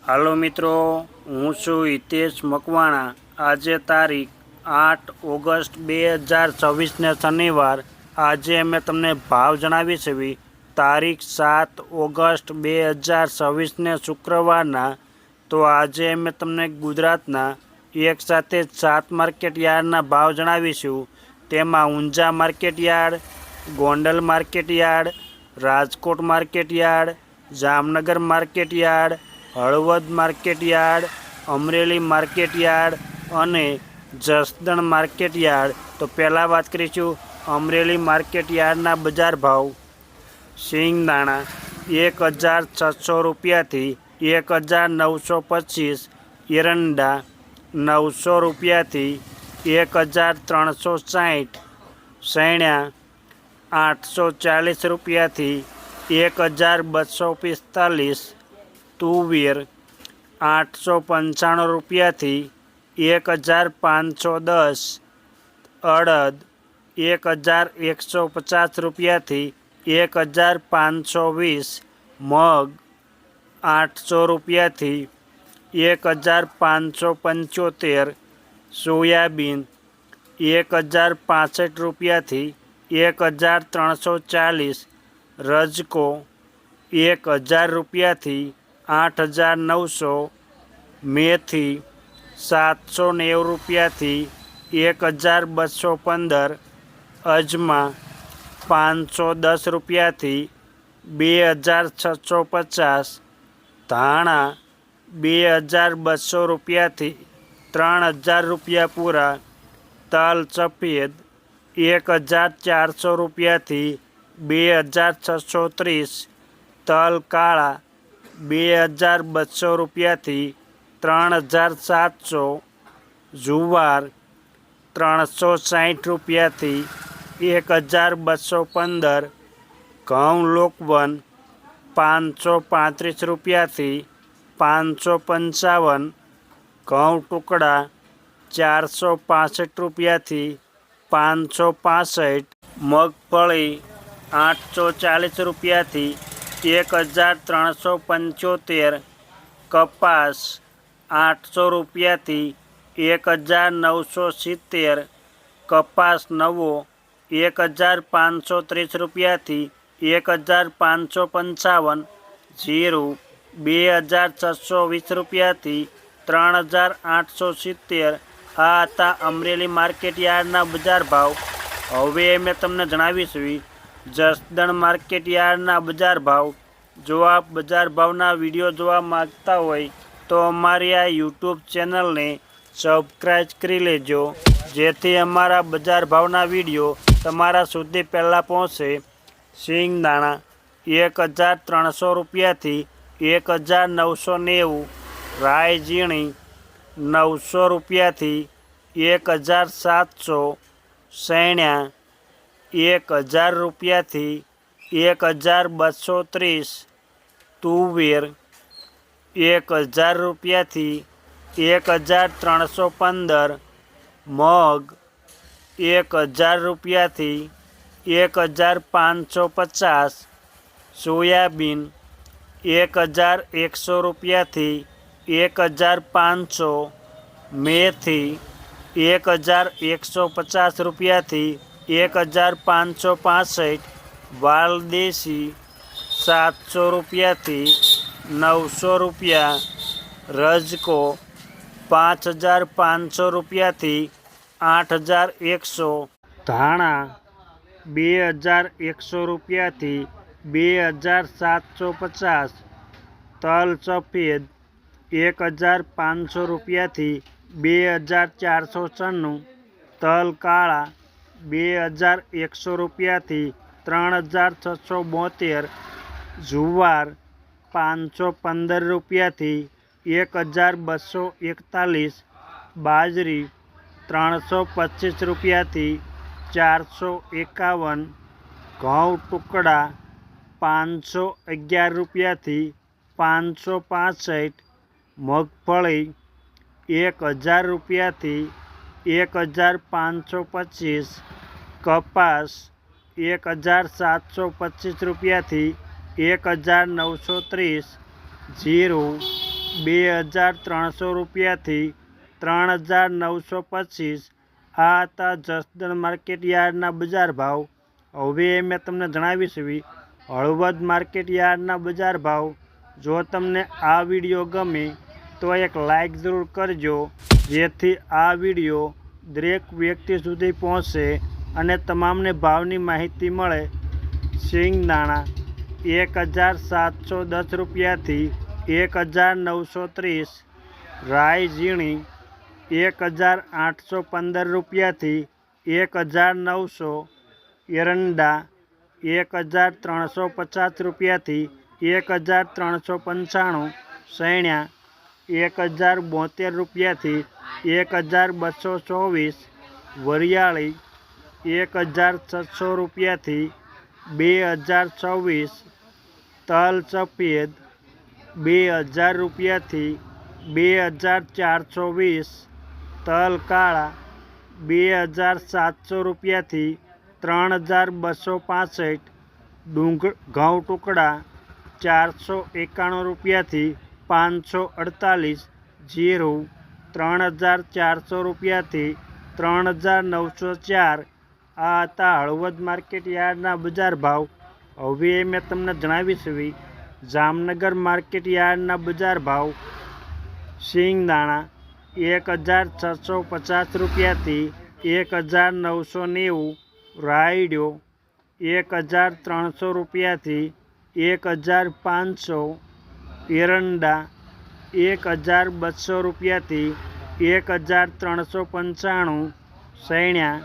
હાલો મિત્રો, હું છું હિતેશ મકવાણા। આજે તારીખ 8 ઓગસ્ટ 2024 શનિવાર। આજે અમે તમને ભાવ જણાવીશું। તારીખ 7 ઓગસ્ટ 2024 શુક્રવારના। તો આજે અમે તમને ગુજરાતના એક સાથે 7 માર્કેટ યાર્ડના ભાવ જણાવીશું। તેમાં Unjha market yard, Gondal market yard, Rajkot market yard, Jamnagar market yard, Halvad market yard, Amreli market yard અને જસદણ માર્કેટ યાર્ડ। તો પહેલાં વાત કરીશું અમરેલી માર્કેટ યાર્ડના બજાર ભાવ। સિંગદાણા 1600 રૂપિયાથી 1925, એરંડા 900 રૂપિયાથી 1360, સૈણા 840 રૂપિયાથી 1245, તુવેર 895 રૂપિયાથી 1510, અડદ 1150 રૂપિયાથી 1520, મગ 800 રૂપિયાથી 1575, સોયાબીન 1065 રૂપિયાથી 1340, રજકો 1000 રૂપિયાથી 8900, મેથી 790 રૂપિયાથી 1215, અજમા 510 રૂપિયાથી 2650, ધાણા 2200 રૂપિયાથી 3000 રૂપિયા પૂરા, તલ સફેદ 1400 રૂપિયાથી 2630, તલ કાળા 2200 રૂપિયાથી 3700, જુવાર 360 રૂપિયાથી 1215, ઘઉં લોકવન 535 રૂપિયાથી 555, ઘઉં ટુકડા 465 રૂપિયાથી 565, મગફળી 840 રૂપિયાથી 1375, કપાસ 800 રૂપિયાથી 1970, કપાસ નવો 1530 રૂપિયાથી 1555, જીરું 2620 રૂપિયાથી 3870। આ હતા અમરેલી માર્કેટ યાર્ડના બજાર ભાવ। હવે મેં તમને જણાવીશું જસદણ માર્કેટ યાર્ડના બજાર ભાવ। જો આપ બજાર ભાવના વિડીયો જોવા માગતા હોય તો અમારી આ યુટ્યુબ ચેનલને સબસ્ક્રાઈબ કરી લેજો, જેથી અમારા બજાર ભાવના વિડીયો તમારા સુધી પહેલાં પહોંચે। સિંગદાણા 1300 રૂપિયાથી 1990, રાઈ ઝીણી 900 રૂપિયાથી 1700, સૈણા 1000 રૂપિયાથી 1230, તુવેર 1000 રૂપિયાથી 1315, મગ 1000 રૂપિયાથી 1550, સોયાબીન 1100 રૂપિયાથી 1500, મેથી 1150 રૂપિયાથી 1565, વાલદેશી 700 રૂપિયાથી 900 રૂપિયા, રજકો 5500 રૂપિયાથી 8100, ધાણા 2100 રૂપિયાથી 2750, તલ સફેદ 1500 રૂપિયાથી 2496, તલ કાળા 2100 રૂપિયાથી 3672, જુવાર 515 રૂપિયાથી 1241, બાજરી 325 રૂપિયાથી 451, ઘઉં ટુકડા 511 રૂપિયાથી 565, મગફળી 1000 રૂપિયાથી 1525, કપાસ 1725 રૂપિયાથી 1930, જીરું 2300 રૂપિયાથી 3925। આ હતા જસદણ માર્કેટ યાર્ડના બજાર ભાવ। હવે મેં તમને જણાવીશ હળવદ માર્કેટ યાર્ડના બજાર ભાવ। જો તમને આ વિડીયો ગમે તો એક લાઈક જરૂર કરજો, જેથી આ વિડીયો દરેક વ્યક્તિ સુધી પહોંચે અને તમામને ભાવની માહિતી મળે। સિંગદાણા 1710 રૂપિયાથી 1930। રાઈ ઝીણી 1815 રૂપિયાથી 1900। એરંડા 1350 રૂપિયાથી 1395। સૈણા 1072 રૂપિયાથી 1224। વરિયાળી 1600 રૂપિયાથી 2024। તલ સફેદ 2000 રૂપિયાથી 2420। તલ કાળા 2700 રૂપિયાથી 3265। ઘઉં ટુકડા 491 રૂપિયાથી 548। જીરું 3400 રૂપિયાથી 3904। આ હતા હળવદ માર્કેટ યાર્ડના બજાર ભાવ। હવે મેં તમને જણાવીશ જામનગર માર્કેટ યાર્ડના બજાર ભાવ। સિંગદાણા 1650 રૂપિયાથી 1990। રાયડો 1300 રૂપિયાથી 1500। એરંડા 1200 રૂપિયાથી 1395। સૈણા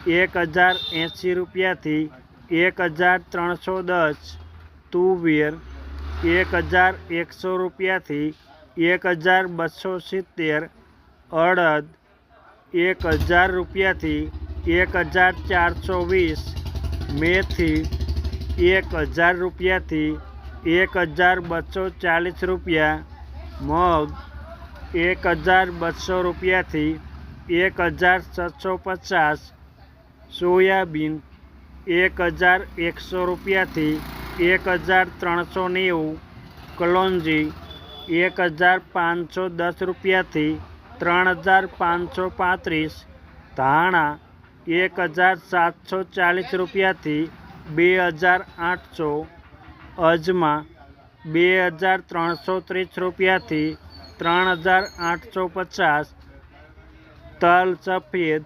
1080 રૂપિયાથી 1310। તુવેર 1100 રૂપિયાથી 1270। અડદ 1000 રૂપિયાથી 1420। મેથી 1000 રૂપિયાથી 1240 રૂપિયા। મગ 1200 રૂપિયાથી 1750। સોયાબીન 1100 રૂપિયાથી 1390। કલોંજી 1510 રૂપિયાથી 3535। ધાણા 1740 રૂપિયાથી 2800। અજમા 2330 રૂપિયાથી 3850। તલ સફેદ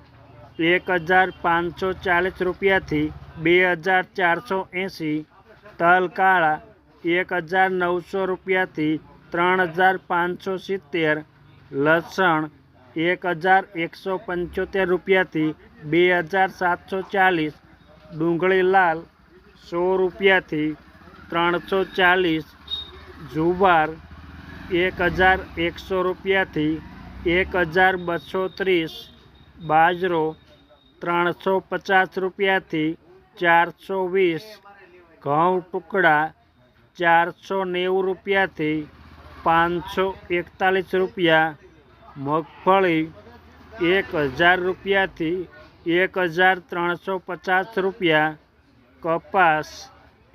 1540 રૂપિયાથી 2480। તલ કાળા 1900 રૂપિયાથી 3570। લસણ 1175 રૂપિયાથી 2740। ડુંગળી લાલ 100 રૂપિયાથી 340। જુવાર 1100 રૂપિયાથી 1230। બાજરો 350 રૂપિયાથી 420। ઘઉં ટુકડા 490 રૂપિયાથી 541 રૂપિયા। મગફળી 1000 રૂપિયાથી 1350 રૂપિયા। કપાસ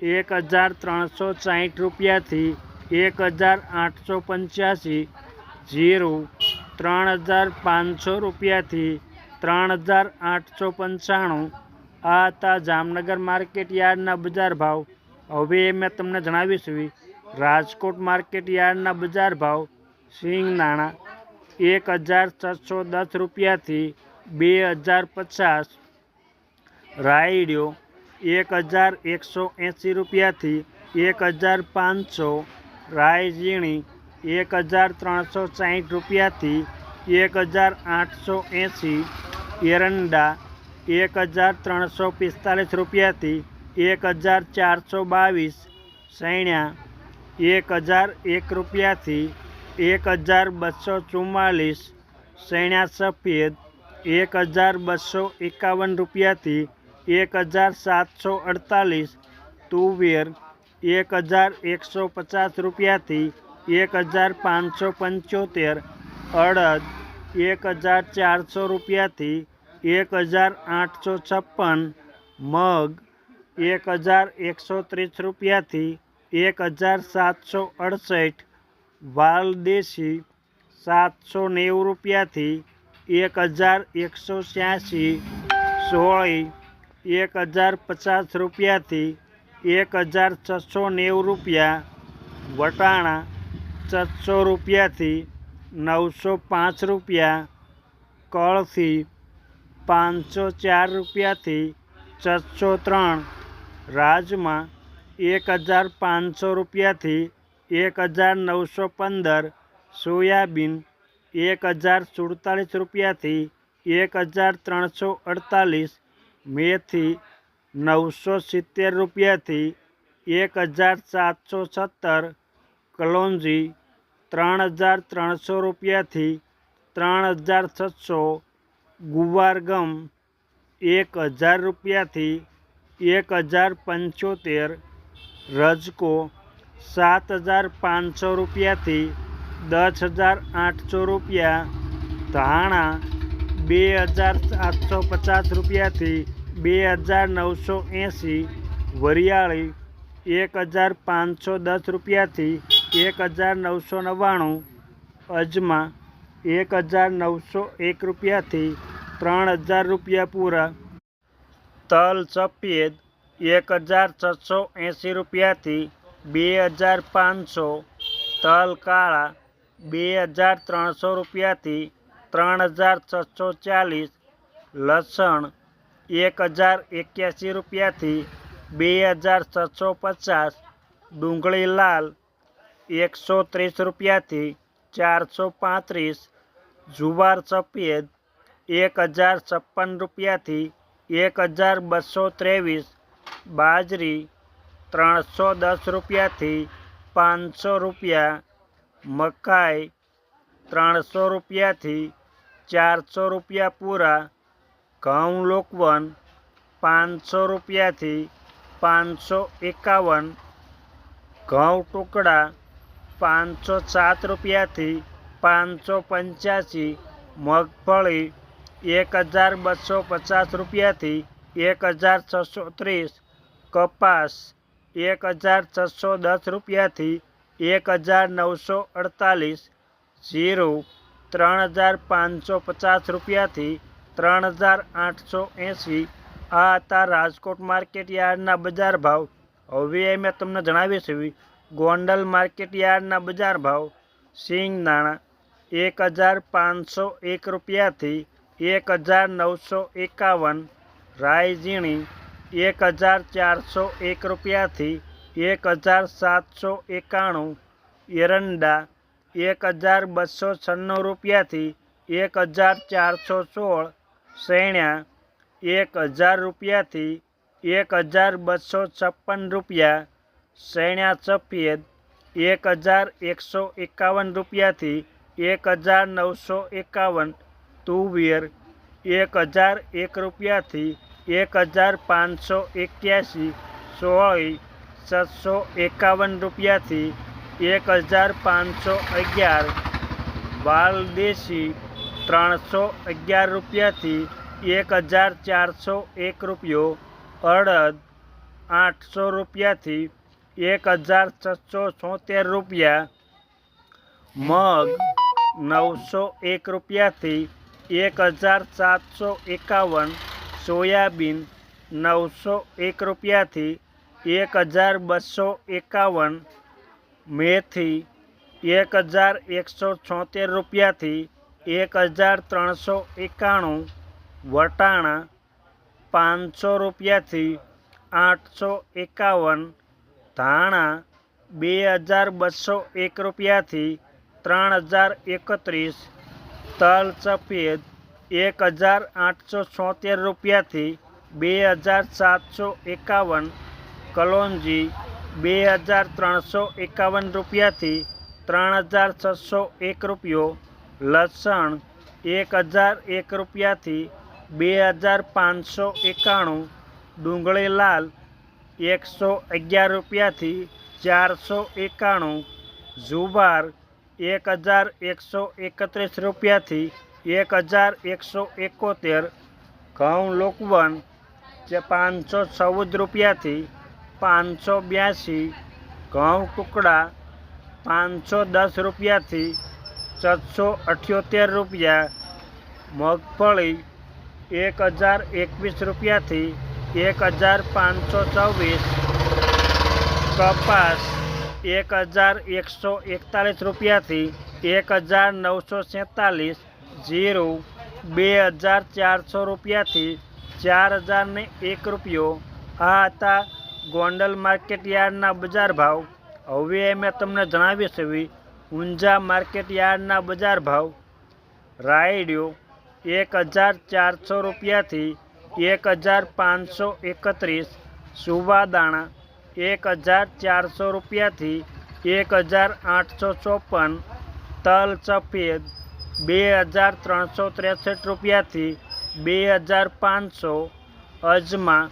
1360 રૂપિયાથી 1885। જીરું 3500 રૂપિયાથી 3895। આ હતા જામનગર માર્કેટ યાર્ડના બજાર ભાવ। હવે મેં તમને જણાવીશ રાજકોટ માર્કેટ યાર્ડના બજાર ભાવ। સિંગદાણા 1610 રૂપિયાથી 2050। રાયડો 1180 રૂપિયાથી 1500। રાઈ ઝીણી 1360 રૂપિયાથી 1880। એરંડા 1345 રૂપિયાથી 1422। સૈણા 1001 રૂપિયાથી 1244। સૈણા સફેદ 1251 રૂપિયાથી 1748। તુવેર 1150 રૂપિયાથી 1575। અડદ 1400 રૂપિયાથી 1856। મગ 1130 રૂપિયાથી 1768। વાલદેશી 790 રૂપિયાથી 1186, સોળી 1050 રૂપિયાથી 1690 રૂપિયા, વટાણા 700 રૂપિયાથી 905 રૂપિયા, કળથી 504 રૂપિયાથી 603, રાજમા 1500 રૂપિયાથી 1915, સોયાબીન 1047 રૂપિયાથી 1348, મેથી 970 રૂપિયાથી 1717, કલોંજી 3300 રૂપિયાથી 3600, ગુવારગમ 1000 રૂપિયાથી 1075, રજકો 7500 રૂપિયાથી 10800 રૂપિયા, ધાણા 2750 રૂપિયાથી 2980, વરિયાળી 1510 રૂપિયાથી 1999, અજમા 1901 રૂપિયાથી 3000 રૂપિયા પૂરા, તલ સફેદ 1680 રૂપિયાથી 2500, તલ કાળા 2300 રૂપિયાથી 3640, લસણ 1081 રૂપિયાથી 2650, ડુંગળી લાલ 130 રૂપિયાથી 435, જુવાર સફેદ 1056 રૂપિયાથી 1223, બાજરી 310 રૂપિયાથી 500 રૂપિયા, મકાઈ 300 રૂપિયાથી 400 રૂપિયા પૂરા, ઘઉં લોકવન 500 રૂપિયાથી 551, ઘઉં ટુકડા 507 રૂપિયાથી 585, મગફળી 1250 રૂપિયાથી 1630, કપાસ 1610 રૂપિયાથી 1948, જીરું 3550 રૂપિયાથી 3880. આ હતા રાજકોટ માર્કેટ યાર્ડના બજાર ભાવ. હવે મેં તમને જણાવી છે ગોંડલ માર્કેટ યાર્ડના બજાર ભાવ. સિંગદાણા 1501 રૂપિયાથી 1951, રાઈ ઝીણી 1401 રૂપિયાથી 1791, એરંડા 1296 રૂપિયાથી 1416, સૈણા 1000 રૂપિયાથી 1256 રૂપિયા, સૈણા સફેદ 1151 રૂપિયાથી 1951, તુવેર 1001 રૂપિયાથી 1581, સોળી 751 રૂપિયાથી 1511, વાલદેશી 311 રૂપિયાથી 1401 રૂપિયો, અડદ 800 રૂપિયાથી 1676 રૂપિયા, મગ 901 રૂપિયાથી 1751, સોયાબીન 901 રૂપિયાથી 1251, મેથી 1176 રૂપિયાથી 1391, વટાણા 500 રૂપિયાથી 851, ધાણા 2201 રૂપિયાથી 3031, તલ સફેદ 1876 રૂપિયાથી 2751, કલોંજી 2351 રૂપિયાથી 3601 રૂપિયો, લસણ 1001 રૂપિયાથી 2591, ડુંગળી લાલ 111 રૂપિયાથી 491, જુવાર 1131 રૂપિયાથી 1171, ઘઉં લોકવન 514 રૂપિયાથી 582, ઘઉં ટુકડા 510 રૂપિયાથી 478 રૂપિયા, મગફળી 1021 રૂપિયાથી 1524, કપાસ 1141 રૂપિયાથી 1947, જીરું 2400 રૂપિયાથી 4001 રૂપિયો. આ હતા ગોંડલ માર્કેટ યાર્ડના બજાર ભાવ. હવે મેં તમને જણાવી છે ઊંઝા માર્કેટ યાર્ડના બજાર ભાવ. રાયડિયો 1400 રૂપિયાથી 1531, સુવાદાણા 1400 રૂપિયાથી 1854, તલ સફેદ 2363 રૂપિયાથી 2500, અજમા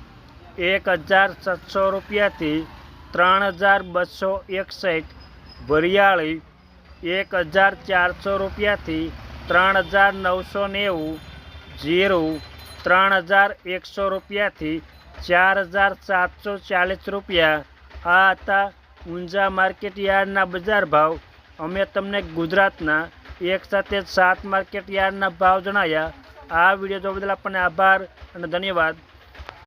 1700 રૂપિયાથી 3261, વરિયાળી 1400 રૂપિયાથી 3990, જીરું 3100 રૂપિયાથી 4740 રૂપિયા. આ હતા ઊંઝા માર્કેટ યાર્ડના બજાર ભાવ. અમે તમને ગુજરાતના એક સાથે 7 માર્કેટ યાર્ડના ભાવ જણાવ્યા. આ વિડીયો જોવા બદલ આપણને આભાર અને ધન્યવાદ.